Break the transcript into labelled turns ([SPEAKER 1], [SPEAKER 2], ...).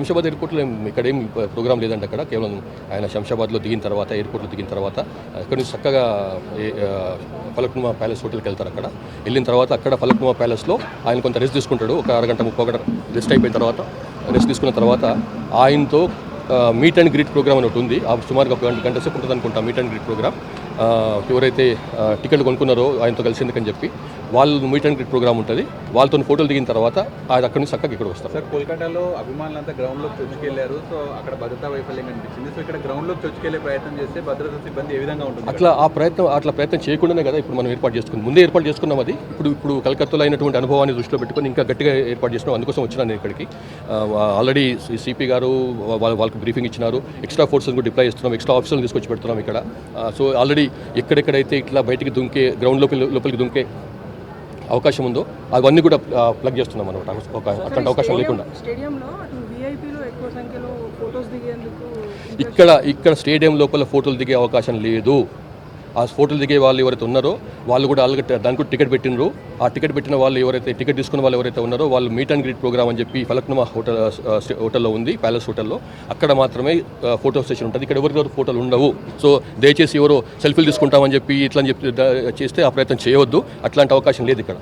[SPEAKER 1] శంషాబాద్ ఎయిర్పోర్ట్లో ఇక్కడేం ప్రోగ్రామ్ లేదండి. అక్కడ కేవలం ఆయన శంషాబాద్లో దిగిన తర్వాత, ఎయిర్పోర్ట్లో దిగిన తర్వాత ఇక్కడ నుంచి చక్కగా ఫలక్నుమా ప్యాలెస్ హోటల్కి వెళ్తారు. అక్కడ వెళ్ళిన తర్వాత అక్కడ ఫలక్నుమా ప్యాలెస్లో ఆయన కొంత రెస్ట్ తీసుకుంటాడు. ఒక అరగంట 30 గంట రెస్ట్ అయిపోయిన తర్వాత, రెస్ట్ తీసుకున్న తర్వాత ఆయనతో మీట్ అండ్ గ్రీట్ ప్రోగ్రామ్ అని ఒకటి ఉంది. సుమారుగా ఒక గంట సేపు ఉంటుంది అనుకుంటా మీట్ అండ్ గ్రీట్ ప్రోగ్రామ్. ఎవరైతే టికెట్లు కొనుక్కున్నారో ఆయనతో కలిసేందుకని చెప్పి వాళ్ళు మీట్ అండ్ గ్రీట్ ప్రోగ్రామ్ ఉంటుంది. వాళ్ళతో ఫోటోలు దిగిన తర్వాత ఆయన అక్కడి నుంచి చక్కగా ఇక్కడ వస్తారు.
[SPEAKER 2] సార్, కోల్కతాలో అభిమానులంతా గ్రౌండ్లోకి చొచ్చుకెళ్లారు. సో అక్కడ భద్రతా వైఫల్యం కనిపించింది. సో ఇక్కడ గ్రౌండ్లోకి చొచ్చుకెళ్లే ప్రయత్నం చేస్తే భద్రతా సిబ్బంది ఏ విధంగా ఉంటుంది?
[SPEAKER 1] అట్లా ప్రయత్నం చేయకుండానే కదా ఇప్పుడు మనం ఏర్పాటు చేసుకున్నాం. ముందే ఏర్పాటు చేసుకున్నాం. అది ఇప్పుడు కలకత్తాలో అయినటువంటి అనుభవాన్ని దృష్టిలో పెట్టుకొని ఇంకా గట్టిగా ఏర్పాటు చేసినాం. అందుకోసం వచ్చినాను నేను ఇక్కడికి. ఆల్రెడీ సిపి గారు వాళ్ళకి బ్రీఫింగ్ ఇచ్చినారు. ఎక్స్ట్రా ఫోర్సెస్ కూడా డిప్లాయ్ చేస్తున్నాం. ఎక్స్ట్రా ఆఫీసర్లు తీసుకొచ్చి పెడుతున్నాం ఇక్కడ. సో ఆల్రెడీ ఎక్కడెక్కడైతే ఇట్లా బయటికి దుంకే గ్రౌండ్ లోపలికి దుంకే అవకాశం ఉందో అవన్నీ కూడా ప్లగ్ చేస్తున్నాం అనమాట. అట్లాంటి అవకాశం లేకుండా ఇక్కడ స్టేడియం లోపల ఫోటోలు దిగే అవకాశం లేదు. ఆ ఫోటోలు దిగే వాళ్ళు ఎవరైతే ఉన్నారో వాళ్ళు కూడా దానికి కూడా టికెట్ పెట్టినరు. ఆ టికెట్ పెట్టిన వాళ్ళు ఎవరైతే టికెట్ తీసుకున్న వాళ్ళు ఎవరైతే ఉన్నారో వాళ్ళు మీట్ అండ్ గ్రీట్ ప్రోగ్రామ్ అని చెప్పి ఫలక్నుమా హోటల్లో ఉంది, ప్యాలెస్ హోటల్లో. అక్కడ మాత్రమే ఫోటో స్టేషన్ ఉంటుంది. ఇక్కడ ఎవరికెవరు ఫోటోలు ఉండవు. సో దయచేసి ఎవరో సెల్ఫీలు తీసుకుంటామని చెప్పి ఇట్లా అని చెప్పి చేస్తే ఆ ప్రయత్నం చేయవద్దు. అట్లాంటి అవకాశం లేదు ఇక్కడ.